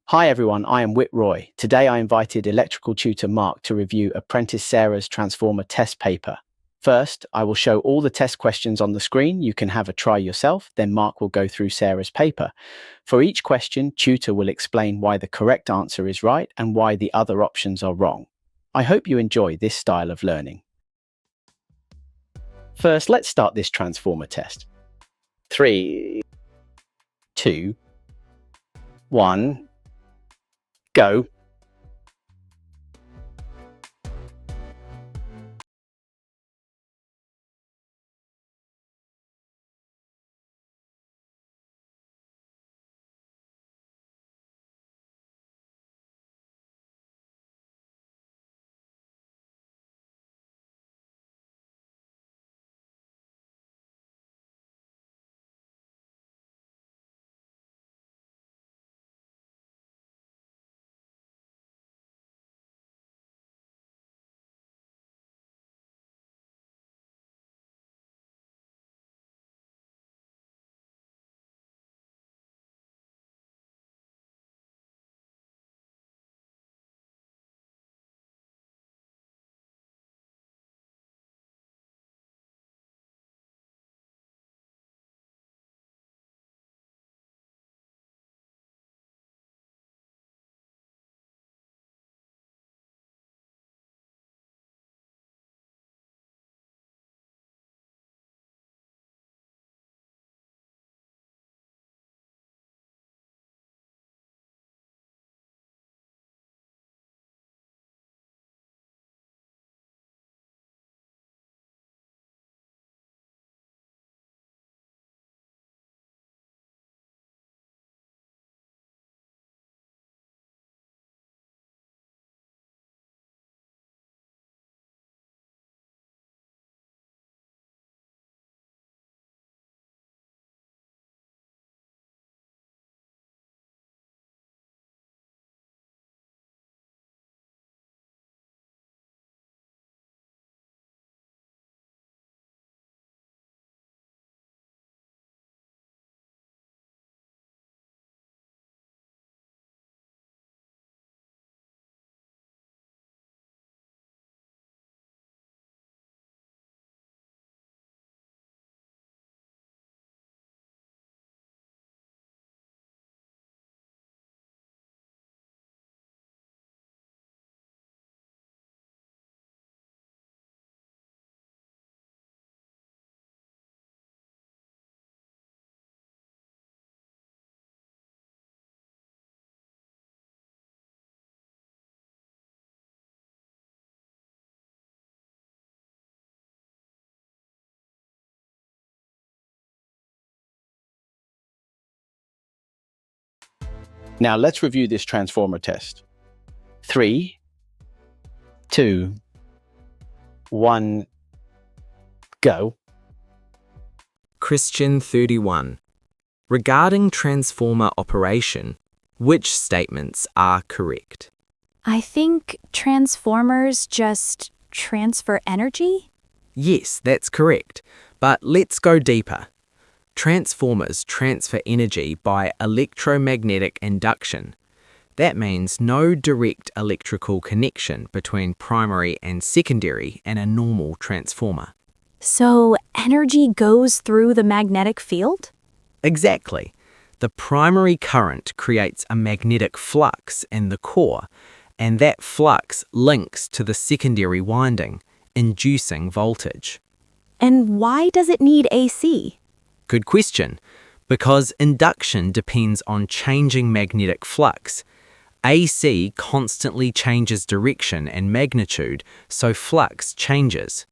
Hi everyone, I am Whit Roy. Today I invited electrical tutor Mark to review apprentice Sarah's transformer test paper. First, I will show all the test questions on the screen. You can have a try yourself, then Mark will go through Sarah's paper. For each question, tutor will explain why the correct answer is right and why the other options are wrong. I hope you enjoy this style of learning. First, let's start this transformer test. 3, 2, 1, go. Now let's review this transformer test. 3, 2, 1, go. Question 31. Regarding transformer operation, which statements are correct? I think transformers just transfer energy? Yes, that's correct, but let's go deeper. Transformers transfer energy by electromagnetic induction. That means no direct electrical connection between primary and secondary in a normal transformer. So energy goes through the magnetic field? Exactly. The primary current creates a magnetic flux in the core, and that flux links to the secondary winding, inducing voltage. And why does it need AC? Good question. Because induction depends on changing magnetic flux. AC constantly changes direction and magnitude, so flux changes.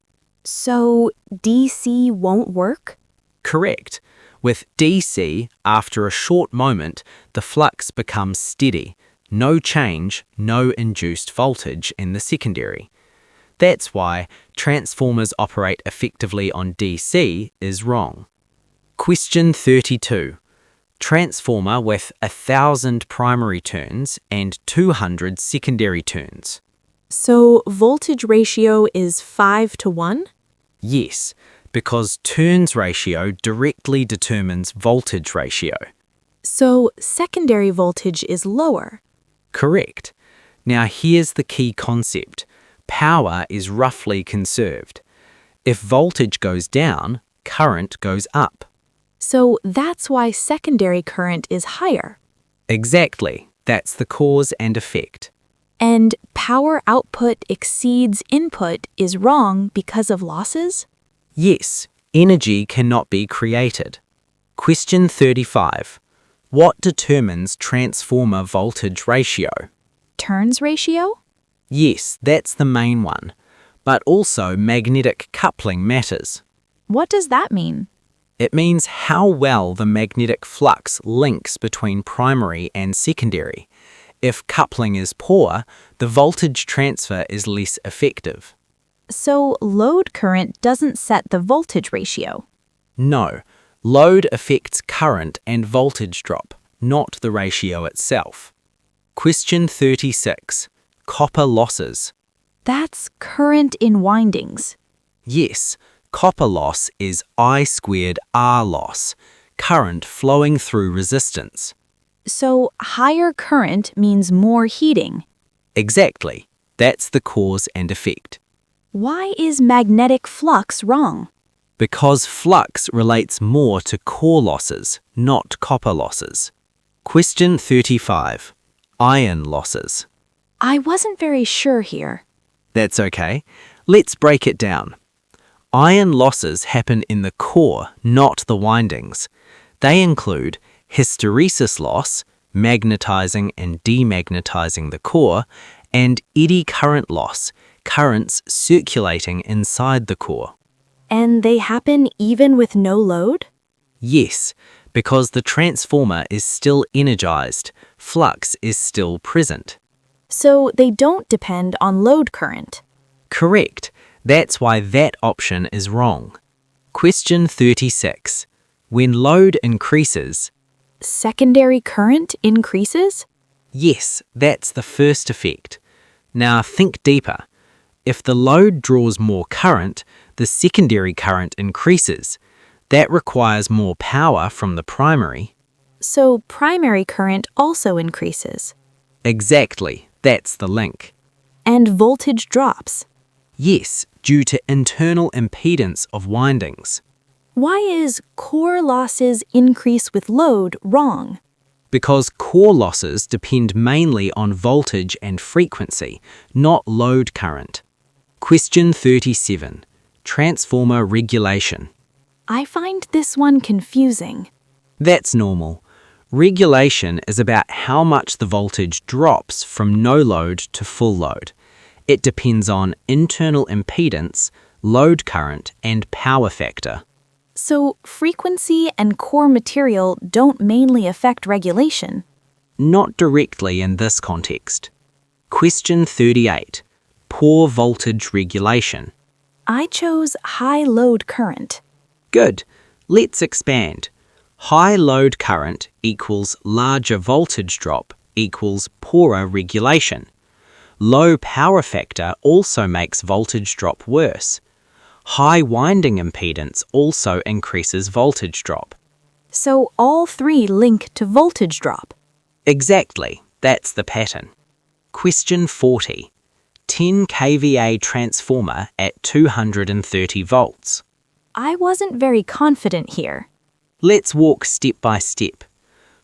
So DC won't work? Correct. With DC, after a short moment, the flux becomes steady. No change, no induced voltage in the secondary. That's why transformers operate effectively on DC is wrong. Question 32. Transformer with 1,000 primary turns and 200 secondary turns. So voltage ratio is 5:1? Yes, because turns ratio directly determines voltage ratio. So secondary voltage is lower. Correct. Now here's the key concept. Power is roughly conserved. If voltage goes down, current goes up. So that's why secondary current is higher. Exactly. That's the cause and effect. And power output exceeds input is wrong because of losses? Yes, energy cannot be created. Question 35. What determines transformer voltage ratio? Turns ratio? Yes, that's the main one. But also magnetic coupling matters. What does that mean? It means how well the magnetic flux links between primary and secondary. If coupling is poor, the voltage transfer is less effective. So load current doesn't set the voltage ratio. No, load affects current and voltage drop, not the ratio itself. Question 36. Copper losses. That's current in windings. Yes, copper loss is I squared R loss, current flowing through resistance. So higher current means more heating. Exactly. That's the cause and effect. Why is magnetic flux wrong? Because flux relates more to core losses, not copper losses. Question 35. Iron losses. I wasn't very sure here. That's okay. Let's break it down. Iron losses happen in the core, not the windings. They include hysteresis loss, magnetizing and demagnetizing the core, and eddy current loss, currents circulating inside the core. And they happen even with no load? Yes, because the transformer is still energized, flux is still present. So they don't depend on load current. Correct. That's why that option is wrong. Question 36. When load increases, Secondary current increases? yes, that's the first effect. Now think deeper. If the load draws more current, the secondary current increases. That requires more power from the primary. So primary current also increases. Exactly, that's the link. And voltage drops. Yes, due to internal impedance of windings. Why is core losses increase with load wrong? Because core losses depend mainly on voltage and frequency, not load current. Question 37. Transformer regulation. I find this one confusing. That's normal. Regulation is about how much the voltage drops from no load to full load. It depends on internal impedance, load current, and power factor. So frequency and core material don't mainly affect regulation. Not directly in this context. Question 38. Poor voltage regulation. I chose high load current. Good. Let's expand. High load current equals larger voltage drop equals poorer regulation. Low power factor also makes voltage drop worse. High winding impedance also increases voltage drop. So all three link to voltage drop. Exactly, that's the pattern. Question 40. 10 kVA transformer at 230 volts. I wasn't very confident here. Let's walk step by step.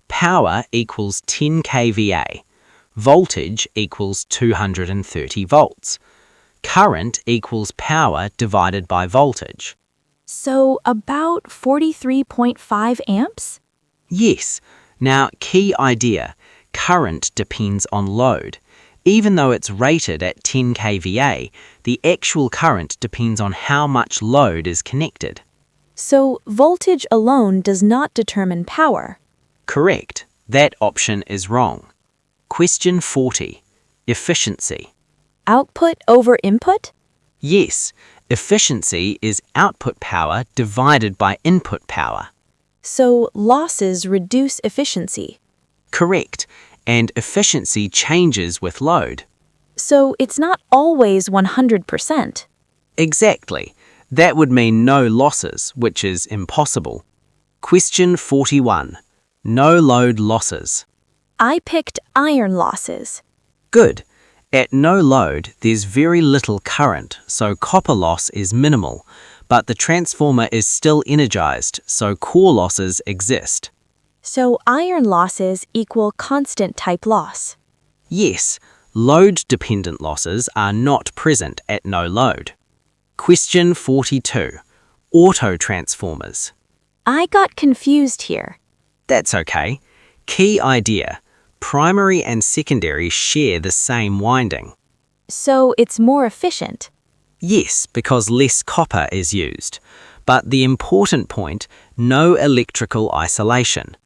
Power equals 10 kVA. Voltage equals 230 volts. Current equals power divided by voltage. So about 43.5 amps? Yes. Now, key idea. Current depends on load. Even though it's rated at 10 kVA, the actual current depends on how much load is connected. So voltage alone does not determine power. Correct. That option is wrong. Question 40. Efficiency. Output over input? Yes, efficiency is output power divided by input power. So losses reduce efficiency. Correct, and efficiency changes with load. So it's not always 100%. Exactly. That would mean no losses, which is impossible. Question 41. No load losses. I picked iron losses. Good. At no load, there's very little current, so copper loss is minimal, but the transformer is still energized, so core losses exist. So iron losses equal constant type loss. Yes, load-dependent losses are not present at no load. Question 42. Auto transformers. I got confused here. That's okay. Key idea. Primary and secondary share the same winding. So it's more efficient. Yes, because less copper is used. But the important point, no electrical isolation.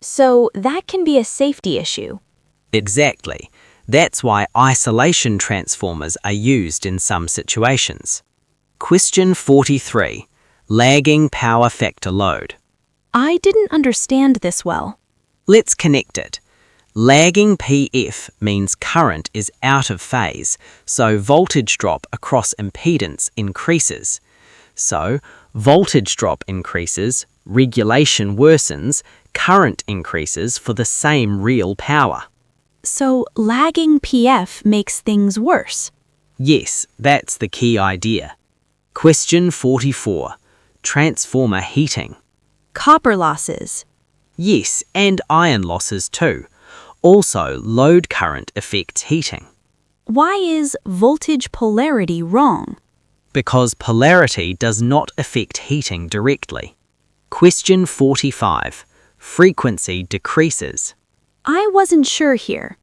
So that can be a safety issue. Exactly. That's why isolation transformers are used in some situations. Question 43. Lagging power factor load. I didn't understand this well. Let's connect it. Lagging PF means current is out of phase, so voltage drop across impedance increases. So, voltage drop increases, regulation worsens, current increases for the same real power. So lagging PF makes things worse. Yes, that's the key idea. Question 44. Transformer heating. Copper losses. Yes, and iron losses too. Also, load current affects heating. Why is voltage polarity wrong? Because polarity does not affect heating directly. Question 45. Frequency decreases. I wasn't sure here.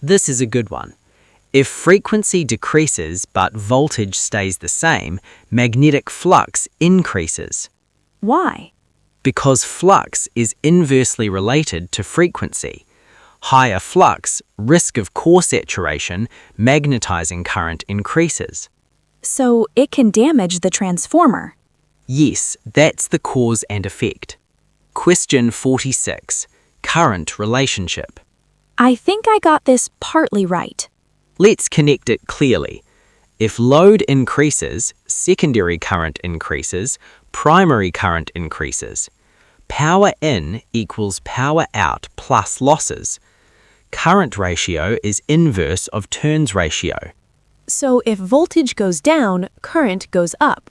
This is a good one. If frequency decreases but voltage stays the same, magnetic flux increases. Why? Because flux is inversely related to frequency. Higher flux, risk of core saturation, magnetizing current increases. So it can damage the transformer. Yes, that's the cause and effect. Question 46. Current relationship. I think I got this partly right. Let's connect it clearly. If load increases, secondary current increases, primary current increases. Power in equals power out plus losses. Current ratio is inverse of turns ratio. So if voltage goes down, current goes up.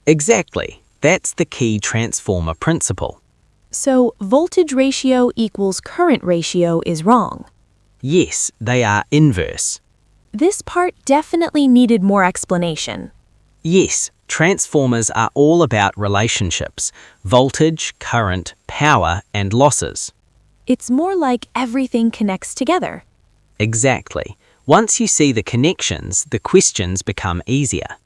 Exactly. That's the key transformer principle. So voltage ratio equals current ratio is wrong. Yes, they are inverse. This part definitely needed more explanation. Yes, transformers are all about relationships, voltage, current, power, and losses. It's more like everything connects together. Exactly. Once you see the connections, the questions become easier.